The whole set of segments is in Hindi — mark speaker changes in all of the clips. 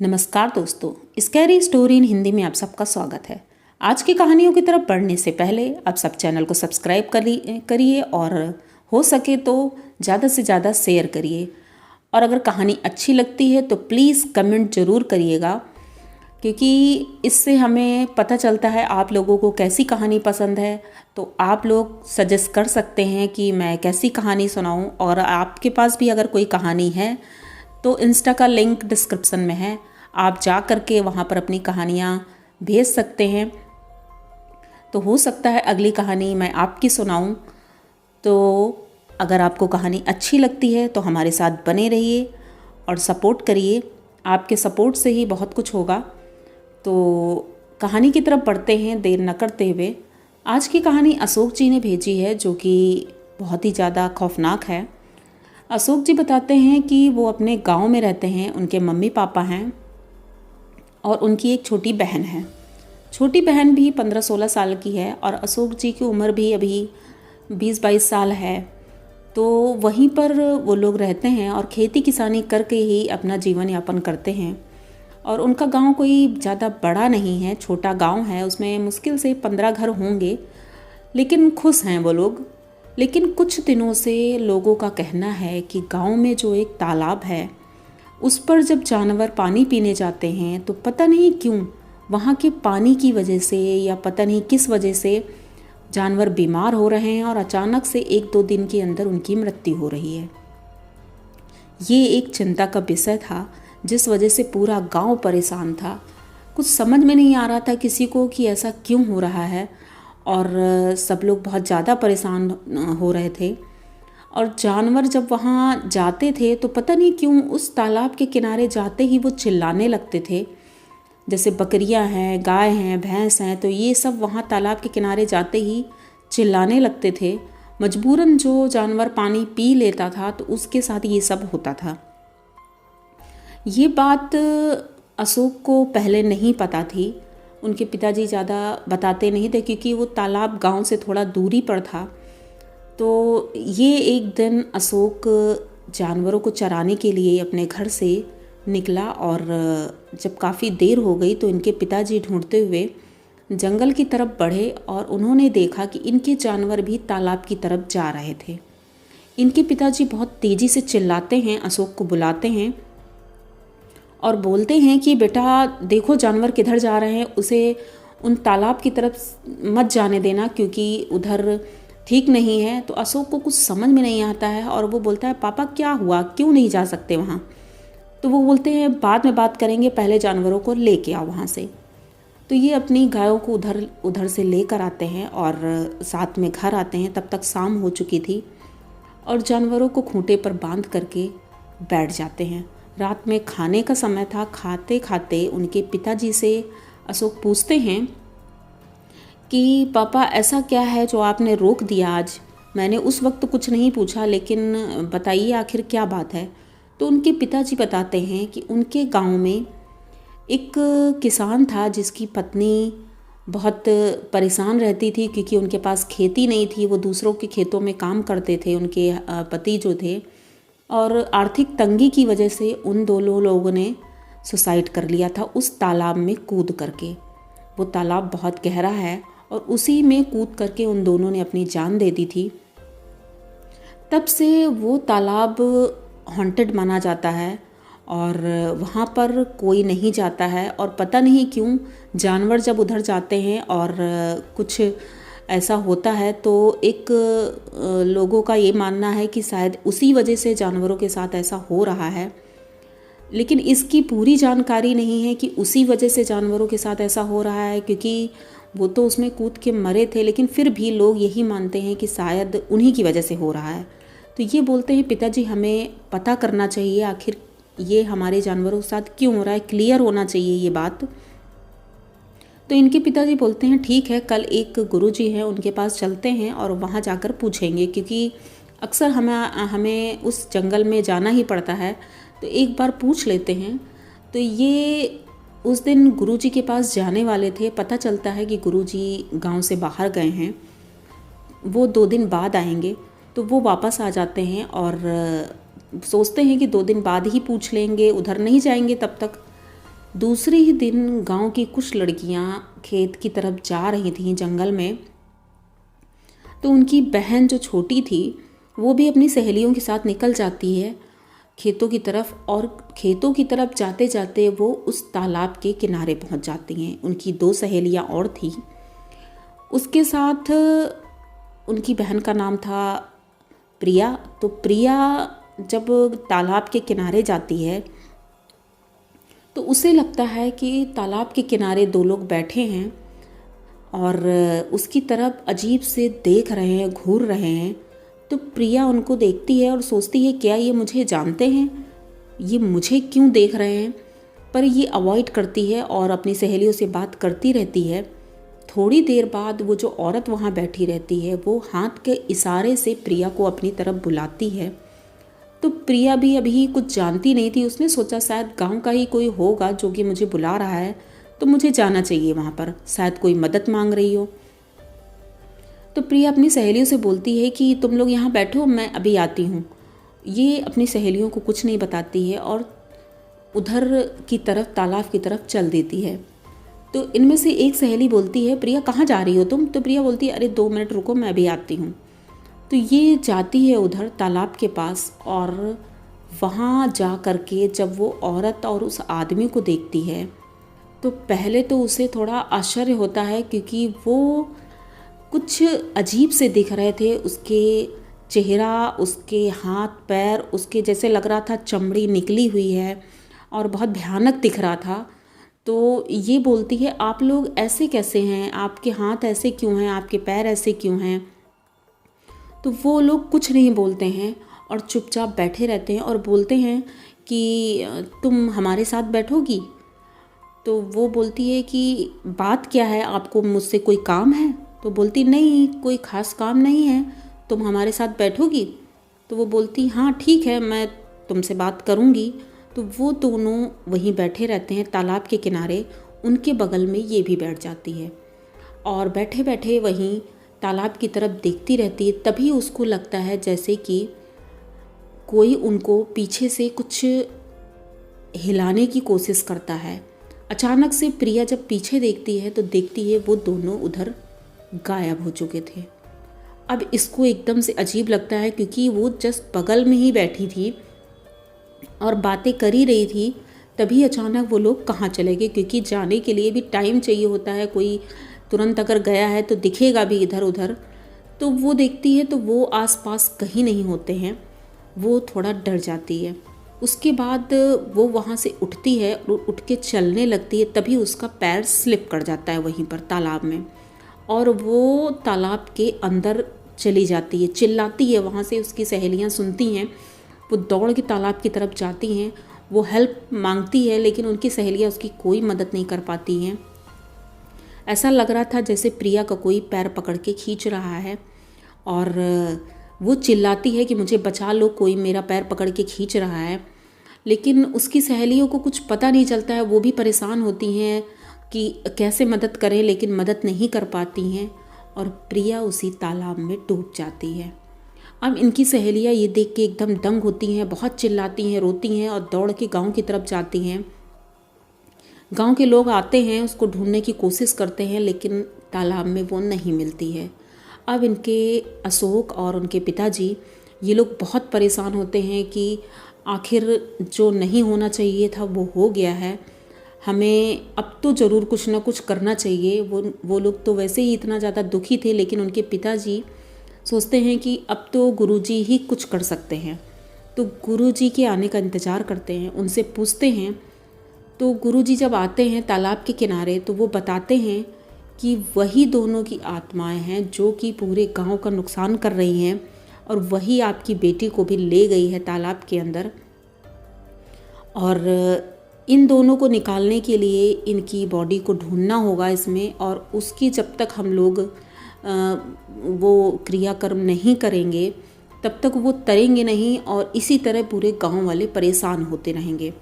Speaker 1: नमस्कार दोस्तों, स्कैरी स्टोरी इन हिंदी में आप सबका स्वागत है। आज की कहानियों की तरफ बढ़ने से पहले आप सब चैनल को सब्सक्राइब करिए और हो सके तो ज़्यादा से ज़्यादा शेयर करिए। और अगर कहानी अच्छी लगती है तो प्लीज़ कमेंट ज़रूर करिएगा, क्योंकि इससे हमें पता चलता है आप लोगों को कैसी कहानी पसंद है। तो आप लोग सजेस्ट कर सकते हैं कि मैं कैसी कहानी सुनाऊं। और आपके पास भी अगर कोई कहानी है तो इंस्टा का लिंक डिस्क्रिप्शन में है, आप जा कर के वहाँ पर अपनी कहानियाँ भेज सकते हैं। तो हो सकता है अगली कहानी मैं आपकी सुनाऊं। तो अगर आपको कहानी अच्छी लगती है तो हमारे साथ बने रहिए और सपोर्ट करिए। आपके सपोर्ट से ही बहुत कुछ होगा। तो कहानी की तरफ बढ़ते हैं देर न करते हुए। आज की कहानी अशोक जी ने भेजी है, जो कि बहुत ही ज़्यादा खौफनाक है। अशोक जी बताते हैं कि वो अपने गांव में रहते हैं। उनके मम्मी पापा हैं और उनकी एक छोटी बहन है। छोटी बहन भी 15-16 साल की है और अशोक जी की उम्र भी अभी 20-22 साल है। तो वहीं पर वो लोग रहते हैं और खेती किसानी करके ही अपना जीवन यापन करते हैं। और उनका गांव कोई ज़्यादा बड़ा नहीं है, छोटा गांव है। उसमें मुश्किल से 15 घर होंगे, लेकिन खुश हैं वो लोग। लेकिन कुछ दिनों से लोगों का कहना है कि गांव में जो एक तालाब है उस पर जब जानवर पानी पीने जाते हैं तो पता नहीं क्यों वहाँ के पानी की वजह से या पता नहीं किस वजह से जानवर बीमार हो रहे हैं और अचानक से 1-2 दिन के अंदर उनकी मृत्यु हो रही है। ये एक चिंता का विषय था, जिस वजह से पूरा गांव परेशान था। कुछ समझ में नहीं आ रहा था किसी को कि ऐसा क्यों हो रहा है, और सब लोग बहुत ज़्यादा परेशान हो रहे थे। और जानवर जब वहाँ जाते थे तो पता नहीं क्यों उस तालाब के किनारे जाते ही वो चिल्लाने लगते थे। जैसे बकरियाँ हैं, गाय हैं, भैंस हैं, तो ये सब वहाँ तालाब के किनारे जाते ही चिल्लाने लगते थे। मजबूरन जो जानवर पानी पी लेता था तो उसके साथ ये सब होता था। ये बात अशोक को पहले नहीं पता थी। उनके पिताजी ज़्यादा बताते नहीं थे, क्योंकि वो तालाब गांव से थोड़ा दूरी पर था। तो ये एक दिन अशोक जानवरों को चराने के लिए अपने घर से निकला, और जब काफ़ी देर हो गई तो इनके पिताजी ढूंढते हुए जंगल की तरफ बढ़े और उन्होंने देखा कि इनके जानवर भी तालाब की तरफ जा रहे थे। इनके पिताजी बहुत तेज़ी से चिल्लाते हैं, अशोक को बुलाते हैं और बोलते हैं कि बेटा देखो जानवर किधर जा रहे हैं, उसे उन तालाब की तरफ मत जाने देना, क्योंकि उधर ठीक नहीं है। तो अशोक को कुछ समझ में नहीं आता है और वो बोलता है पापा क्या हुआ, क्यों नहीं जा सकते वहाँ। तो वो बोलते हैं बाद में बात करेंगे, पहले जानवरों को लेके आओ वहाँ से। तो ये अपनी गायों को उधर से लेकर आते हैं और साथ में घर आते हैं। तब तक शाम हो चुकी थी और जानवरों को खूंटे पर बांध करके बैठ जाते हैं। रात में खाने का समय था। खाते खाते उनके पिताजी से अशोक पूछते हैं कि पापा ऐसा क्या है जो आपने रोक दिया आज। मैंने उस वक्त कुछ नहीं पूछा, लेकिन बताइए आखिर क्या बात है। तो उनके पिताजी बताते हैं कि उनके गांव में एक किसान था जिसकी पत्नी बहुत परेशान रहती थी, क्योंकि उनके पास खेती नहीं थी। वो दूसरों के खेतों में काम करते थे, उनके पति जो थे। और आर्थिक तंगी की वजह से उन दोनों लोगों ने सुसाइड कर लिया था उस तालाब में कूद करके। वो तालाब बहुत गहरा है और उसी में कूद करके उन दोनों ने अपनी जान दे दी थी। तब से वो तालाब हॉन्टेड माना जाता है और वहाँ पर कोई नहीं जाता है। और पता नहीं क्यों जानवर जब उधर जाते हैं और कुछ ऐसा होता है तो एक लोगों का ये मानना है कि शायद उसी वजह से जानवरों के साथ ऐसा हो रहा है। लेकिन इसकी पूरी जानकारी नहीं है कि उसी वजह से जानवरों के साथ ऐसा हो रहा है, क्योंकि वो तो उसमें कूद के मरे थे। लेकिन फिर भी लोग यही मानते हैं कि शायद उन्हीं की वजह से हो रहा है। तो ये बोलते हैं पिताजी हमें पता करना चाहिए आखिर ये हमारे जानवरों के साथ क्यों हो रहा है, क्लियर होना चाहिए ये बात। तो इनके पिताजी बोलते हैं ठीक है, कल एक गुरुजी हैं उनके पास चलते हैं और वहाँ जाकर पूछेंगे, क्योंकि अक्सर हमें उस जंगल में जाना ही पड़ता है, तो एक बार पूछ लेते हैं। तो ये उस दिन गुरुजी के पास जाने वाले थे। पता चलता है कि गुरुजी गांव से बाहर गए हैं, वो 2 दिन बाद आएंगे। तो वो वापस आ जाते हैं और सोचते हैं कि 2 दिन बाद ही पूछ लेंगे, उधर नहीं जाएंगे तब तक। दूसरे ही दिन गांव की कुछ लड़कियां खेत की तरफ जा रही थीं जंगल में। तो उनकी बहन जो छोटी थी वो भी अपनी सहेलियों के साथ निकल जाती है खेतों की तरफ, और खेतों की तरफ जाते जाते वो उस तालाब के किनारे पहुंच जाती हैं। उनकी 2 सहेलियां और थी उसके साथ। उनकी बहन का नाम था प्रिया। तो प्रिया जब तालाब के किनारे जाती है तो उसे लगता है कि तालाब के किनारे 2 लोग बैठे हैं और उसकी तरफ अजीब से देख रहे हैं, घूर रहे हैं। तो प्रिया उनको देखती है और सोचती है क्या ये मुझे जानते हैं, ये मुझे क्यों देख रहे हैं। पर ये अवॉइड करती है और अपनी सहेलियों से बात करती रहती है। थोड़ी देर बाद वो जो औरत वहाँ बैठी रहती है वो हाथ के इशारे से प्रिया को अपनी तरफ बुलाती है। तो प्रिया भी अभी कुछ जानती नहीं थी, उसने सोचा शायद गांव का ही कोई होगा जो कि मुझे बुला रहा है, तो मुझे जाना चाहिए वहाँ पर, शायद कोई मदद मांग रही हो। तो प्रिया अपनी सहेलियों से बोलती है कि तुम लोग यहाँ बैठो, मैं अभी आती हूँ। ये अपनी सहेलियों को कुछ नहीं बताती है और उधर की तरफ, तालाब की तरफ चल देती है। तो इनमें से एक सहेली बोलती है प्रिया कहाँ जा रही हो तुम? तो प्रिया बोलती है अरे 2 मिनट रुको, मैं अभी आती हूँ। तो ये जाती है उधर तालाब के पास और वहाँ जा कर के जब वो औरत और उस आदमी को देखती है तो पहले तो उसे थोड़ा आश्चर्य होता है, क्योंकि वो कुछ अजीब से दिख रहे थे। उसके चेहरा, उसके हाथ पैर, उसके जैसे लग रहा था चमड़ी निकली हुई है और बहुत भयानक दिख रहा था। तो ये बोलती है आप लोग ऐसे कैसे हैं, आपके हाथ ऐसे क्यों हैं, आपके पैर ऐसे क्यों हैं? तो वो लोग कुछ नहीं बोलते हैं और चुपचाप बैठे रहते हैं और बोलते हैं कि तुम हमारे साथ बैठोगी? तो वो बोलती है कि बात क्या है, आपको मुझसे कोई काम है? तो बोलती नहीं, कोई ख़ास काम नहीं है, तुम हमारे साथ बैठोगी? तो वो बोलती हाँ ठीक है, मैं तुमसे बात करूँगी। तो वो दोनों वहीं बैठे रहते हैं तालाब के किनारे, उनके बगल में ये भी बैठ जाती है और बैठे बैठे वहीं तालाब की तरफ देखती रहती है। तभी उसको लगता है जैसे कि कोई उनको पीछे से कुछ हिलाने की कोशिश करता है। अचानक से प्रिया जब पीछे देखती है तो देखती है वो दोनों उधर गायब हो चुके थे। अब इसको एकदम से अजीब लगता है, क्योंकि वो जस्ट बगल में ही बैठी थी और बातें कर ही रही थी। तभी अचानक वो लोग कहाँ चले गए, क्योंकि जाने के लिए भी टाइम चाहिए होता है। कोई तुरंत अगर गया है तो दिखेगा भी इधर उधर। तो वो देखती है तो वो आसपास कहीं नहीं होते हैं। वो थोड़ा डर जाती है। उसके बाद वो वहाँ से उठती है और उठ के चलने लगती है। तभी उसका पैर स्लिप कर जाता है वहीं पर तालाब में और वो तालाब के अंदर चली जाती है। चिल्लाती है, वहाँ से उसकी सहेलियाँ सुनती हैं। वो दौड़ के तालाब की तरफ जाती हैं। वो हेल्प मांगती है लेकिन उनकी सहेलियाँ उसकी कोई मदद नहीं कर पाती हैं। ऐसा लग रहा था जैसे प्रिया का कोई पैर पकड़ के खींच रहा है और वो चिल्लाती है कि मुझे बचा लो, कोई मेरा पैर पकड़ के खींच रहा है। लेकिन उसकी सहेलियों को कुछ पता नहीं चलता है। वो भी परेशान होती हैं कि कैसे मदद करें, लेकिन मदद नहीं कर पाती हैं और प्रिया उसी तालाब में डूब जाती है। अब इनकी सहेलियाँ ये देख के एकदम दंग होती हैं, बहुत चिल्लाती हैं, रोती हैं और दौड़ के गांव की तरफ जाती हैं। गांव के लोग आते हैं, उसको ढूंढने की कोशिश करते हैं, लेकिन तालाब में वो नहीं मिलती है। अब इनके अशोक और उनके पिताजी ये लोग बहुत परेशान होते हैं कि आखिर जो नहीं होना चाहिए था वो हो गया है, हमें अब तो ज़रूर कुछ ना कुछ करना चाहिए। वो लोग तो वैसे ही इतना ज़्यादा दुखी थे, लेकिन उनके पिताजी सोचते हैं कि अब तो गुरुजी ही कुछ कर सकते हैं। तो गुरुजी के आने का इंतज़ार करते हैं, उनसे पूछते हैं। तो गुरुजी जब आते हैं तालाब के किनारे तो वो बताते हैं कि वही दोनों की आत्माएं हैं जो कि पूरे गांव का नुकसान कर रही हैं और वही आपकी बेटी को भी ले गई है तालाब के अंदर। और इन दोनों को निकालने के लिए इनकी बॉडी को ढूंढना होगा इसमें, और उसकी जब तक हम लोग वो क्रियाकर्म नहीं करेंगे तब तक वो तरेंगे नहीं और इसी तरह पूरे गांव वाले परेशान होते रहेंगे।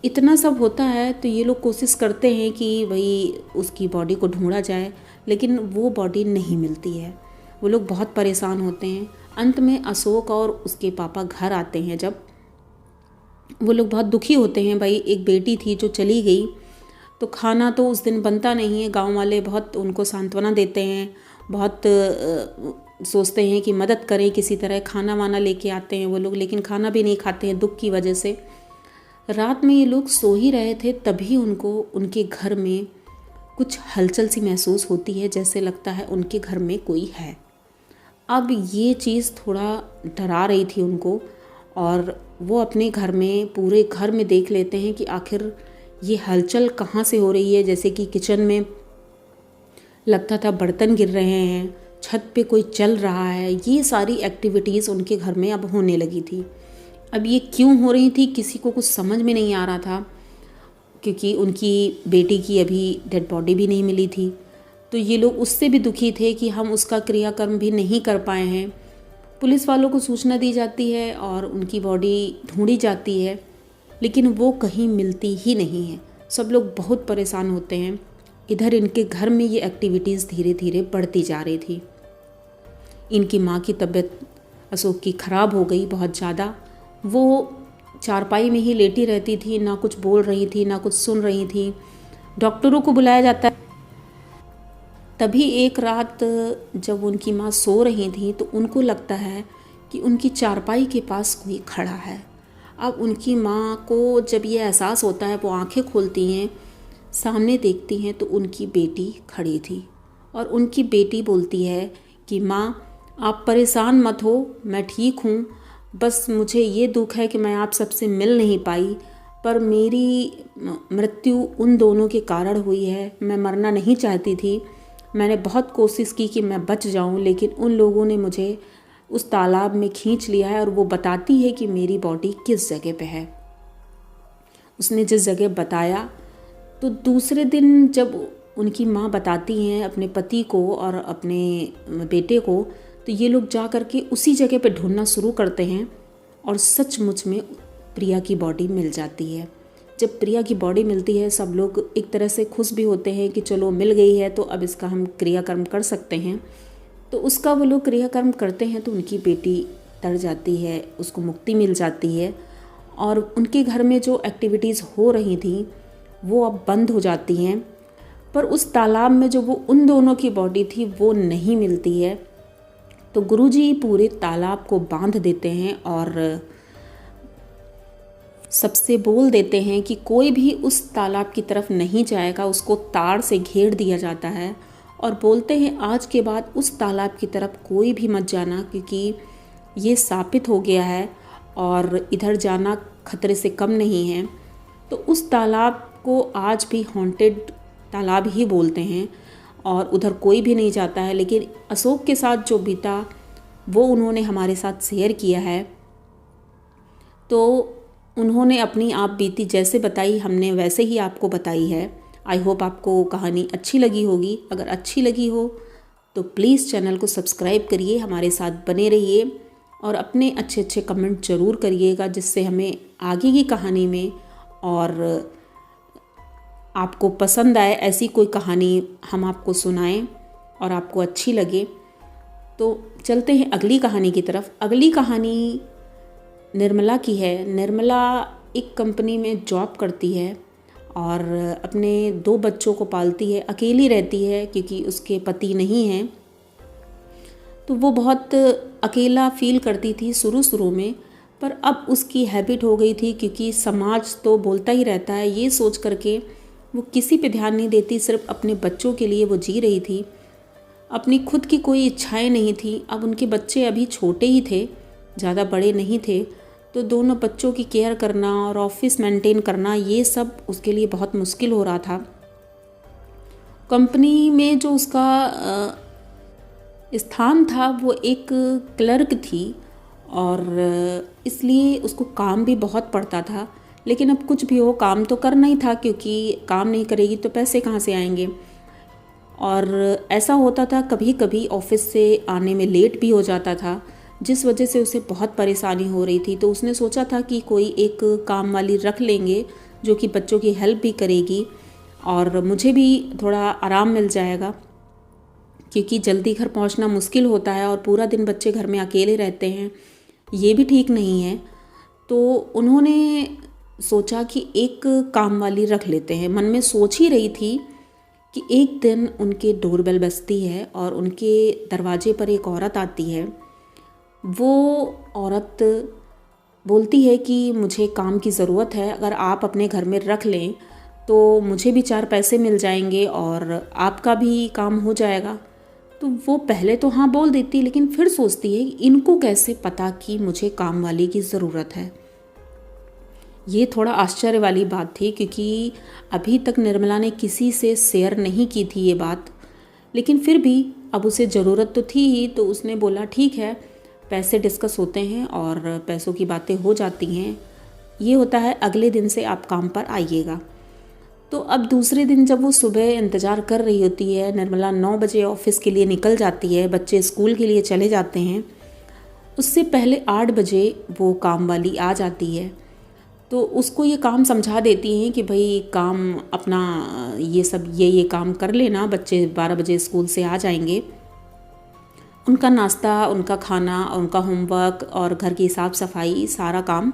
Speaker 1: इतना सब होता है तो ये लोग कोशिश करते हैं कि भाई उसकी बॉडी को ढूंढा जाए, लेकिन वो बॉडी नहीं मिलती है। वो लोग बहुत परेशान होते हैं। अंत में अशोक और उसके पापा घर आते हैं जब, वो लोग बहुत दुखी होते हैं। भाई एक बेटी थी जो चली गई, तो खाना तो उस दिन बनता नहीं है। गांव वाले बहुत उनको सांत्वना देते हैं, बहुत सोचते हैं कि मदद करें किसी तरह, खाना वाना लेके आते हैं वो लोग, लेकिन खाना भी नहीं खाते हैं दुख की वजह से। रात में ये लोग सो ही रहे थे, तभी उनको उनके घर में कुछ हलचल सी महसूस होती है, जैसे लगता है उनके घर में कोई है। अब ये चीज़ थोड़ा डरा रही थी उनको, और वो अपने घर में, पूरे घर में देख लेते हैं कि आखिर ये हलचल कहाँ से हो रही है। जैसे कि किचन में लगता था बर्तन गिर रहे हैं, छत पे कोई चल रहा है, ये सारी एक्टिविटीज़ उनके घर में अब होने लगी थी। अब ये क्यों हो रही थी किसी को कुछ समझ में नहीं आ रहा था, क्योंकि उनकी बेटी की अभी डेड बॉडी भी नहीं मिली थी। तो ये लोग उससे भी दुखी थे कि हम उसका क्रियाकर्म भी नहीं कर पाए हैं। पुलिस वालों को सूचना दी जाती है और उनकी बॉडी ढूंढी जाती है, लेकिन वो कहीं मिलती ही नहीं है। सब लोग बहुत परेशान होते हैं। इधर इनके घर में ये एक्टिविटीज़ धीरे धीरे बढ़ती जा रही थी। इनकी माँ की तबीयत अशोक की ख़राब हो गई बहुत ज़्यादा। वो चारपाई में ही लेटी रहती थी, ना कुछ बोल रही थी, ना कुछ सुन रही थी। डॉक्टरों को बुलाया जाता है। तभी एक रात जब उनकी माँ सो रही थी, तो उनको लगता है कि उनकी चारपाई के पास कोई खड़ा है। अब उनकी माँ को जब ये एहसास होता है, वो आंखें खोलती हैं, सामने देखती हैं तो उनकी बेटी खड़ी थी। और उनकी बेटी बोलती है कि माँ, आप परेशान मत हो, मैं ठीक हूँ। बस मुझे ये दुख है कि मैं आप सबसे मिल नहीं पाई, पर मेरी मृत्यु उन दोनों के कारण हुई है। मैं मरना नहीं चाहती थी, मैंने बहुत कोशिश की कि मैं बच जाऊं, लेकिन उन लोगों ने मुझे उस तालाब में खींच लिया है। और वो बताती है कि मेरी बॉडी किस जगह पे है। उसने जिस जगह बताया, तो दूसरे दिन जब उनकी माँ बताती हैं अपने पति को और अपने बेटे को, तो ये लोग जा कर के उसी जगह पे ढूंढना शुरू करते हैं। और सचमुच में प्रिया की बॉडी मिल जाती है। जब प्रिया की बॉडी मिलती है, सब लोग एक तरह से खुश भी होते हैं कि चलो मिल गई है, तो अब इसका हम क्रियाकर्म कर सकते हैं। तो उसका वो लोग क्रियाकर्म करते हैं, तो उनकी बेटी तर जाती है, उसको मुक्ति मिल जाती है। और उनके घर में जो एक्टिविटीज़ हो रही थी वो अब बंद हो जाती हैं। पर उस तालाब में जो वो उन दोनों की बॉडी थी वो नहीं मिलती है। तो गुरुजी पूरे तालाब को बांध देते हैं और सबसे बोल देते हैं कि कोई भी उस तालाब की तरफ नहीं जाएगा। उसको तार से घेर दिया जाता है और बोलते हैं आज के बाद उस तालाब की तरफ कोई भी मत जाना, क्योंकि ये साबित हो गया है और इधर जाना खतरे से कम नहीं है। तो उस तालाब को आज भी हॉन्टेड तालाब ही बोलते हैं और उधर कोई भी नहीं जाता है। लेकिन अशोक के साथ जो बीता वो उन्होंने हमारे साथ शेयर किया है। तो उन्होंने अपनी आप बीती जैसे बताई, हमने वैसे ही आपको बताई है। आई होप आपको कहानी अच्छी लगी होगी। अगर अच्छी लगी हो तो प्लीज़ चैनल को सब्सक्राइब करिए, हमारे साथ बने रहिए और अपने अच्छे अच्छे कमेंट ज़रूर करिएगा, जिससे हमें आगे की कहानी में और आपको पसंद आए ऐसी कोई कहानी हम आपको सुनाएं और आपको अच्छी लगे। तो चलते हैं अगली कहानी की तरफ। अगली कहानी निर्मला की है। निर्मला एक कंपनी में जॉब करती है और अपने 2 बच्चों को पालती है। अकेली रहती है क्योंकि उसके पति नहीं हैं। तो वो बहुत अकेला फील करती थी शुरू में, पर अब उसकी हैबिट हो गई थी, क्योंकि समाज तो बोलता ही रहता है। ये सोच करके वो किसी पे ध्यान नहीं देती, सिर्फ अपने बच्चों के लिए वो जी रही थी। अपनी खुद की कोई इच्छाएं नहीं थी। अब उनके बच्चे अभी छोटे ही थे, ज़्यादा बड़े नहीं थे। तो दोनों बच्चों की केयर करना और ऑफिस मेंटेन करना, ये सब उसके लिए बहुत मुश्किल हो रहा था। कंपनी में जो उसका स्थान था वो एक क्लर्क थी और इसलिए उसको काम भी बहुत पड़ता था। लेकिन अब कुछ भी हो, काम तो करना ही था, क्योंकि काम नहीं करेगी तो पैसे कहाँ से आएंगे। और ऐसा होता था कभी कभी ऑफिस से आने में लेट भी हो जाता था, जिस वजह से उसे बहुत परेशानी हो रही थी। तो उसने सोचा था कि कोई एक काम वाली रख लेंगे जो कि बच्चों की हेल्प भी करेगी और मुझे भी थोड़ा आराम मिल जाएगा, क्योंकि जल्दी घर पहुंचना मुश्किल होता है और पूरा दिन बच्चे घर में अकेले रहते हैं, ये भी ठीक नहीं है। तो उन्होंने सोचा कि एक काम वाली रख लेते हैं। मन में सोच ही रही थी कि एक दिन उनके डोरबेल बजती है और उनके दरवाजे पर एक औरत आती है। वो औरत बोलती है कि मुझे काम की ज़रूरत है, अगर आप अपने घर में रख लें तो मुझे भी 4 पैसे मिल जाएंगे और आपका भी काम हो जाएगा। तो वो पहले तो हाँ बोल देती, लेकिन फिर सोचती है कि इनको कैसे पता कि मुझे काम वाली की ज़रूरत है। ये थोड़ा आश्चर्य वाली बात थी, क्योंकि अभी तक निर्मला ने किसी से शेयर नहीं की थी ये बात, लेकिन फिर भी अब उसे ज़रूरत तो थी ही। तो उसने बोला ठीक है, पैसे डिस्कस होते हैं और पैसों की बातें हो जाती हैं, ये होता है अगले दिन से आप काम पर आइएगा। तो अब दूसरे दिन जब वो सुबह इंतज़ार कर रही होती है, निर्मला 9 बजे ऑफिस के लिए निकल जाती है, बच्चे स्कूल के लिए चले जाते हैं, उससे पहले 8 बजे वो काम वाली आ जाती है। तो उसको ये काम समझा देती हैं कि भाई काम अपना ये सब ये काम कर लेना, बच्चे 12 बजे स्कूल से आ जाएंगे, उनका नाश्ता, उनका खाना, उनका होमवर्क और घर की साफ़ सफाई सारा काम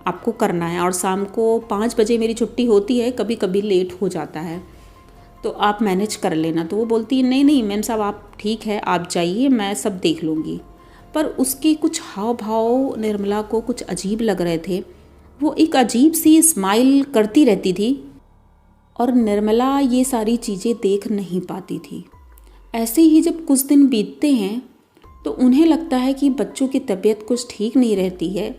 Speaker 1: आपको करना है। और शाम को 5 बजे मेरी छुट्टी होती है, कभी कभी लेट हो जाता है, तो आप मैनेज कर लेना। तो वो बोलती है नहीं नहीं मैम साहब, आप ठीक है, आप जाइए, मैं सब देख लूँगी। पर उसके कुछ हाव भाव निर्मला को कुछ अजीब लग रहे थे। वो एक अजीब सी स्माइल करती रहती थी और निर्मला ये सारी चीज़ें देख नहीं पाती थी। ऐसे ही जब कुछ दिन बीतते हैं तो उन्हें लगता है कि बच्चों की तबीयत कुछ ठीक नहीं रहती है।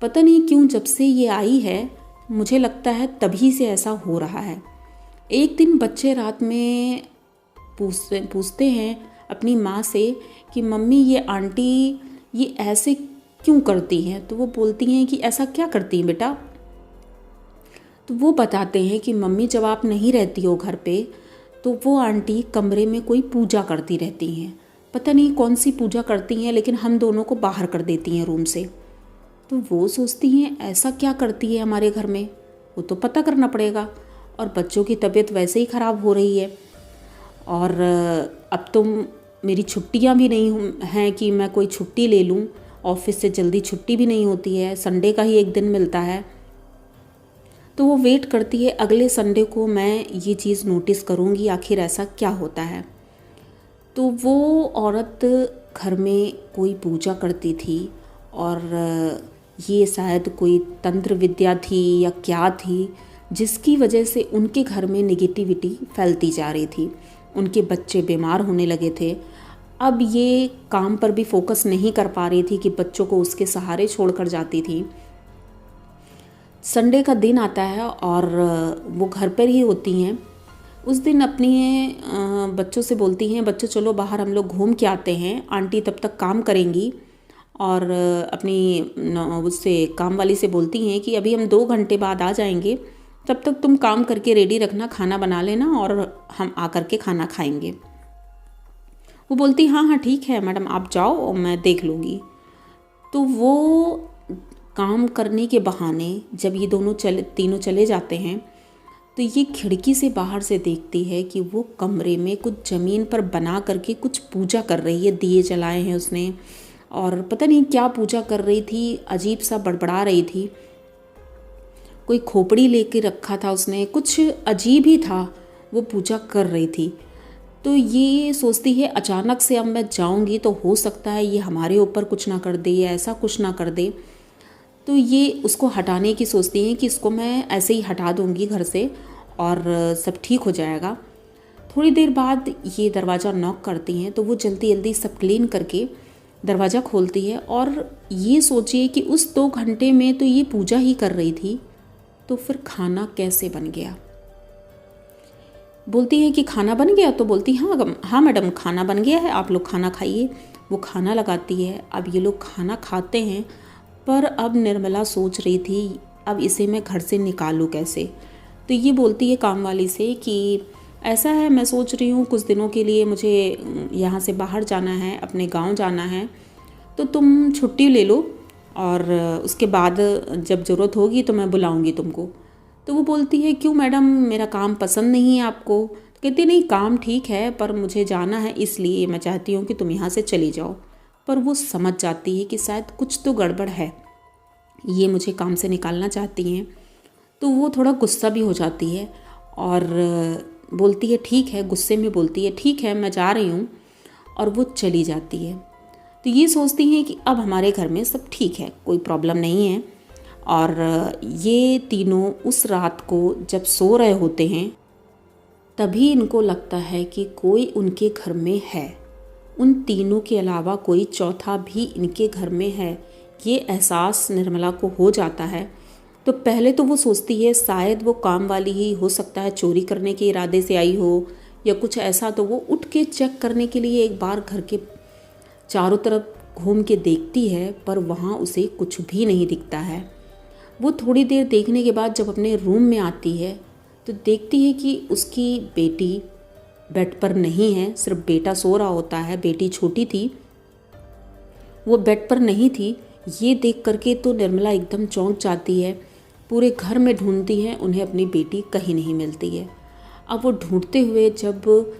Speaker 1: पता नहीं क्यों जब से ये आई है, मुझे लगता है तभी से ऐसा हो रहा है। एक दिन बच्चे रात में पूछते हैं अपनी माँ से कि मम्मी ये आंटी ये ऐसे क्यों करती हैं। तो वो बोलती हैं कि ऐसा क्या करती हैं बेटा। तो वो बताते हैं कि मम्मी जब आप नहीं रहती हो घर पे तो वो आंटी कमरे में कोई पूजा करती रहती हैं। पता नहीं कौन सी पूजा करती हैं, लेकिन हम दोनों को बाहर कर देती हैं रूम से। तो वो सोचती हैं ऐसा क्या करती है हमारे घर में, वो तो पता करना पड़ेगा। और बच्चों की तबीयत वैसे ही ख़राब हो रही है और अब तो मेरी छुट्टियां भी नहीं हैं कि मैं कोई छुट्टी ले लूं, ऑफिस से जल्दी छुट्टी भी नहीं होती है, संडे का ही एक दिन मिलता है। तो वो वेट करती है अगले संडे को मैं ये चीज़ नोटिस करूँगी, आखिर ऐसा क्या होता है। तो वो औरत घर में कोई पूजा करती थी और ये शायद कोई तंत्र विद्या थी या क्या थी, जिसकी वजह से उनके घर में नेगेटिविटी फैलती जा रही थी। उनके बच्चे बीमार होने लगे थे। अब ये काम पर भी फोकस नहीं कर पा रही थी कि बच्चों को उसके सहारे छोड़कर जाती थी। संडे का दिन आता है और वो घर पर ही होती हैं। उस दिन अपनी बच्चों से बोलती हैं बच्चों चलो बाहर हम लोग घूम के आते हैं, आंटी तब तक काम करेंगी। और अपनी उससे काम वाली से बोलती हैं कि अभी हम 2 घंटे बाद आ जाएंगे, तब तक तुम काम करके रेडी रखना, खाना बना लेना और हम आकर के खाना खाएंगे। वो बोलती हाँ हाँ ठीक है मैडम, आप जाओ और मैं देख लूँगी। तो वो काम करने के बहाने जब ये तीनों चले जाते हैं तो ये खिड़की से बाहर से देखती है कि वो कमरे में कुछ ज़मीन पर बना करके कुछ पूजा कर रही है। दिए जलाए हैं उसने और पता नहीं क्या पूजा कर रही थी, अजीब सा बड़बड़ा रही थी। कोई खोपड़ी लेके रखा था उसने, कुछ अजीब ही था, वो पूजा कर रही थी। तो ये सोचती है अचानक से अब मैं जाऊंगी तो हो सकता है ये हमारे ऊपर कुछ ना कर दे या ऐसा कुछ ना कर दे। तो ये उसको हटाने की सोचती हैं कि इसको मैं ऐसे ही हटा दूंगी घर से और सब ठीक हो जाएगा। थोड़ी देर बाद ये दरवाज़ा नॉक करती हैं तो वो जल्दी जल्दी सब क्लीन करके दरवाज़ा खोलती है। और ये सोचिए कि उस 2 घंटे में तो ये पूजा ही कर रही थी, तो फिर खाना कैसे बन गया। बोलती है कि खाना बन गया, तो बोलती हाँ मैडम खाना बन गया है, आप लोग खाना खाइए। वो खाना लगाती है। अब ये लोग खाना खाते हैं, पर अब निर्मला सोच रही थी अब इसे मैं घर से निकालूँ कैसे। तो ये बोलती है काम वाली से कि ऐसा है मैं सोच रही हूँ कुछ दिनों के लिए मुझे यहाँ से बाहर जाना है, अपने गांव जाना है, तो तुम छुट्टी ले लो और उसके बाद जब ज़रूरत होगी तो मैं बुलाऊँगी तुमको। तो वो बोलती है क्यों मैडम, मेरा काम पसंद नहीं है आपको। तो कहती नहीं काम ठीक है पर मुझे जाना है, इसलिए मैं चाहती हूँ कि तुम यहाँ से चली जाओ। पर वो समझ जाती है कि शायद कुछ तो गड़बड़ है। ये मुझे काम से निकालना चाहती हैं। तो वो थोड़ा गुस्सा भी हो जाती है और बोलती है ठीक है, गुस्से में बोलती है ठीक है मैं जा रही हूँ, और वो चली जाती है। तो ये सोचती हैं कि अब हमारे घर में सब ठीक है, कोई प्रॉब्लम नहीं है। और ये तीनों उस रात को जब सो रहे होते हैं तभी इनको लगता है कि कोई उनके घर में है, उन तीनों के अलावा कोई चौथा भी इनके घर में है। ये एहसास निर्मला को हो जाता है। तो पहले तो वो सोचती है शायद वो काम वाली ही हो सकता है, चोरी करने के इरादे से आई हो या कुछ ऐसा। तो वो उठ के चेक करने के लिए एक बार घर के चारों तरफ घूम के देखती है, पर वहाँ उसे कुछ भी नहीं दिखता है। वो थोड़ी देर देखने के बाद जब अपने रूम में आती है तो देखती है कि उसकी बेटी बेड पर नहीं है, सिर्फ बेटा सो रहा होता है। बेटी छोटी थी, वो बेड पर नहीं थी। ये देख करके तो निर्मला एकदम चौंक जाती है। पूरे घर में ढूंढती है, उन्हें अपनी बेटी कहीं नहीं मिलती है। अब वो ढूंढते हुए जब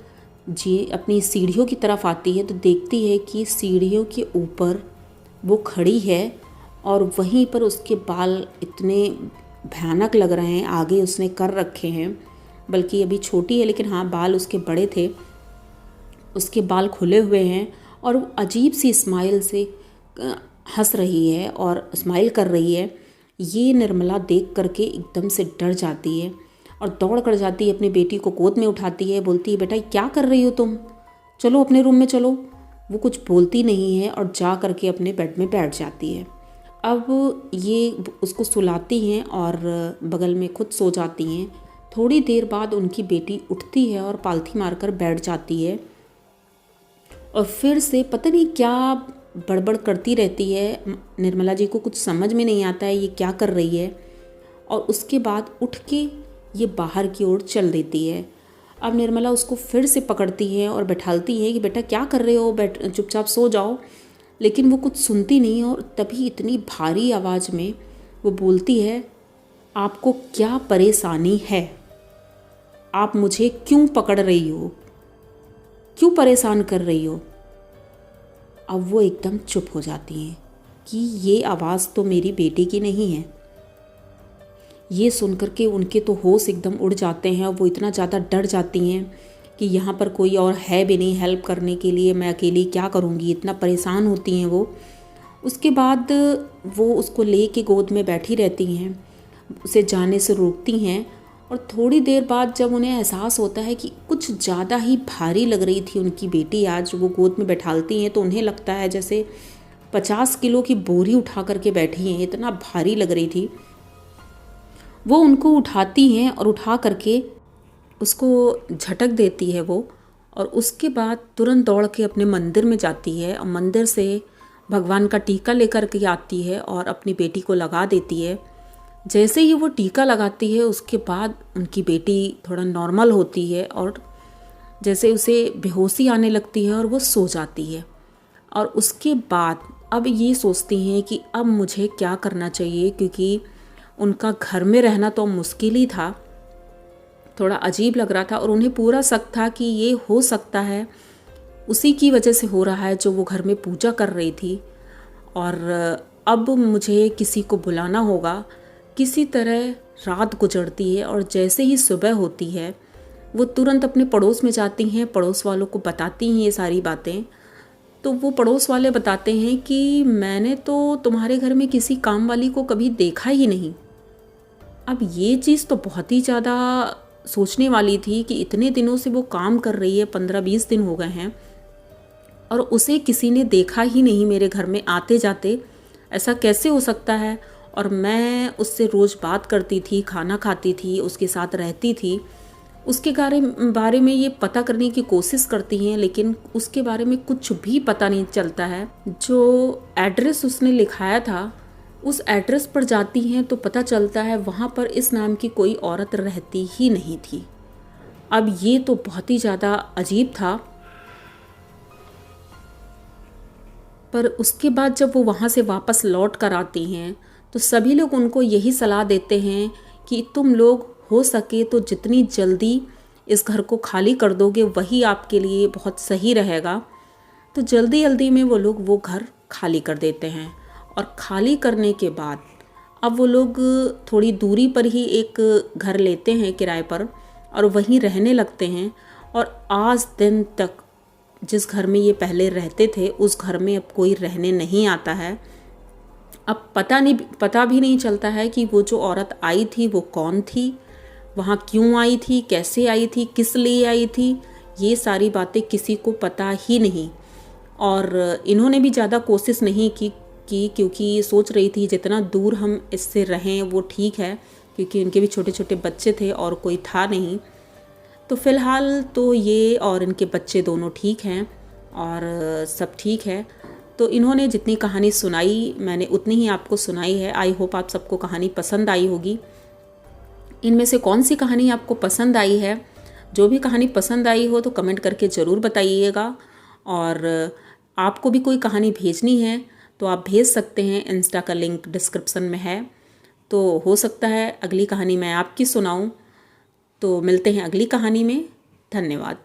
Speaker 1: जी अपनी सीढ़ियों की तरफ आती है तो देखती है कि सीढ़ियों के ऊपर वो खड़ी है और वहीं पर उसके बाल इतने भयानक लग रहे हैं, आगे उसने कर रखे हैं, बल्कि अभी छोटी है लेकिन हाँ बाल उसके बड़े थे, उसके बाल खुले हुए हैं और वो अजीब सी स्माइल से हंस रही है और स्माइल कर रही है। ये निर्मला देख करके एकदम से डर जाती है और दौड़ कर जाती है, अपनी बेटी को गोद में उठाती है, बोलती है बेटा क्या कर रही हो तुम, चलो अपने रूम में चलो। वो कुछ बोलती नहीं है और जा करके अपने बेड में बैठ जाती है। अब ये उसको सुलाती हैं और बगल में खुद सो जाती हैं। थोड़ी देर बाद उनकी बेटी उठती है और पालथी मारकर बैठ जाती है और फिर से पता नहीं क्या बड़बड़ करती रहती है। निर्मला जी को कुछ समझ में नहीं आता है ये क्या कर रही है, और उसके बाद उठ के ये बाहर की ओर चल देती है। अब निर्मला उसको फिर से पकड़ती है और बैठालती है कि बेटा क्या कर रहे हो, बैठ चुपचाप सो जाओ। लेकिन वो कुछ सुनती नहीं और तभी इतनी भारी आवाज़ में वो बोलती है आपको क्या परेशानी है, आप मुझे क्यों पकड़ रही हो, क्यों परेशान कर रही हो। अब वो एकदम चुप हो जाती हैं कि ये आवाज़ तो मेरी बेटी की नहीं है। ये सुनकर के उनके तो होश एकदम उड़ जाते हैं और वो इतना ज़्यादा डर जाती हैं कि यहाँ पर कोई और है भी नहीं हेल्प करने के लिए, मैं अकेली क्या करूँगी, इतना परेशान होती हैं वो। उसके बाद वो उसको ले के गोद में बैठी रहती हैं, उसे जाने से रोकती हैं। और थोड़ी देर बाद जब उन्हें एहसास होता है कि कुछ ज़्यादा ही भारी लग रही थी उनकी बेटी, आज वो गोद में बैठालती हैं तो उन्हें लगता है जैसे 50 किलो की बोरी उठा करके बैठी हैं, इतना भारी लग रही थी। वो उनको उठाती हैं और उठा करके उसको झटक देती है वो, और उसके बाद तुरंत दौड़ के अपने मंदिर में जाती है और मंदिर से भगवान का टीका लेकर के आती है और अपनी बेटी को लगा देती है। जैसे ही वो टीका लगाती है उसके बाद उनकी बेटी थोड़ा नॉर्मल होती है और जैसे उसे बेहोशी आने लगती है और वो सो जाती है। और उसके बाद अब ये सोचती हैं कि अब मुझे क्या करना चाहिए, क्योंकि उनका घर में रहना तो मुश्किल ही था, थोड़ा अजीब लग रहा था और उन्हें पूरा शक था कि ये हो सकता है उसी की वजह से हो रहा है जो वो घर में पूजा कर रही थी। और अब मुझे किसी को बुलाना होगा। किसी तरह रात गुजरती है और जैसे ही सुबह होती है वो तुरंत अपने पड़ोस में जाती हैं, पड़ोस वालों को बताती हैं ये सारी बातें। तो वो पड़ोस वाले बताते हैं कि मैंने तो तुम्हारे घर में किसी काम वाली को कभी देखा ही नहीं। अब ये चीज़ तो बहुत ही ज़्यादा सोचने वाली थी कि इतने दिनों से वो काम कर रही है, 15-20 दिन हो गए हैं, और उसे किसी ने देखा ही नहीं मेरे घर में आते जाते, ऐसा कैसे हो सकता है। और मैं उससे रोज़ बात करती थी, खाना खाती थी, उसके साथ रहती थी, उसके बारे में ये पता करने की कोशिश करती हैं, लेकिन उसके बारे में कुछ भी पता नहीं चलता है। जो एड्रेस उसने लिखाया था उस एड्रेस पर जाती हैं तो पता चलता है वहाँ पर इस नाम की कोई औरत रहती ही नहीं थी। अब ये तो बहुत ही ज़्यादा अजीब था। पर उसके बाद जब वो वहाँ से वापस लौट कर आती हैं तो सभी लोग उनको यही सलाह देते हैं कि तुम लोग हो सके तो जितनी जल्दी इस घर को खाली कर दोगे वही आपके लिए बहुत सही रहेगा। तो जल्दी जल्दी में वो लोग वो घर खाली कर देते हैं और खाली करने के बाद अब वो लोग थोड़ी दूरी पर ही एक घर लेते हैं किराए पर और वहीं रहने लगते हैं। और आज दिन तक जिस घर में ये पहले रहते थे उस घर में अब कोई रहने नहीं आता है। अब पता भी नहीं चलता है कि वो जो औरत आई थी वो कौन थी, वहाँ क्यों आई थी, कैसे आई थी, किस लिए आई थी, ये सारी बातें किसी को पता ही नहीं। और इन्होंने भी ज़्यादा कोशिश नहीं की क्योंकि ये सोच रही थी जितना दूर हम इससे रहें वो ठीक है, क्योंकि उनके भी छोटे छोटे बच्चे थे और कोई था नहीं। तो फ़िलहाल तो ये और इनके बच्चे दोनों ठीक हैं और सब ठीक है। तो इन्होंने जितनी कहानी सुनाई मैंने उतनी ही आपको सुनाई है। आई होप आप सबको कहानी पसंद आई होगी। इनमें से कौन सी कहानी आपको पसंद आई है? जो भी कहानी पसंद आई हो तो कमेंट करके ज़रूर बताइएगा। और आपको भी कोई कहानी भेजनी है तो आप भेज सकते हैं, इंस्टा का लिंक डिस्क्रिप्शन में है। तो हो सकता है अगली कहानी मैं आपकी सुनाऊं। तो मिलते हैं अगली कहानी में। धन्यवाद।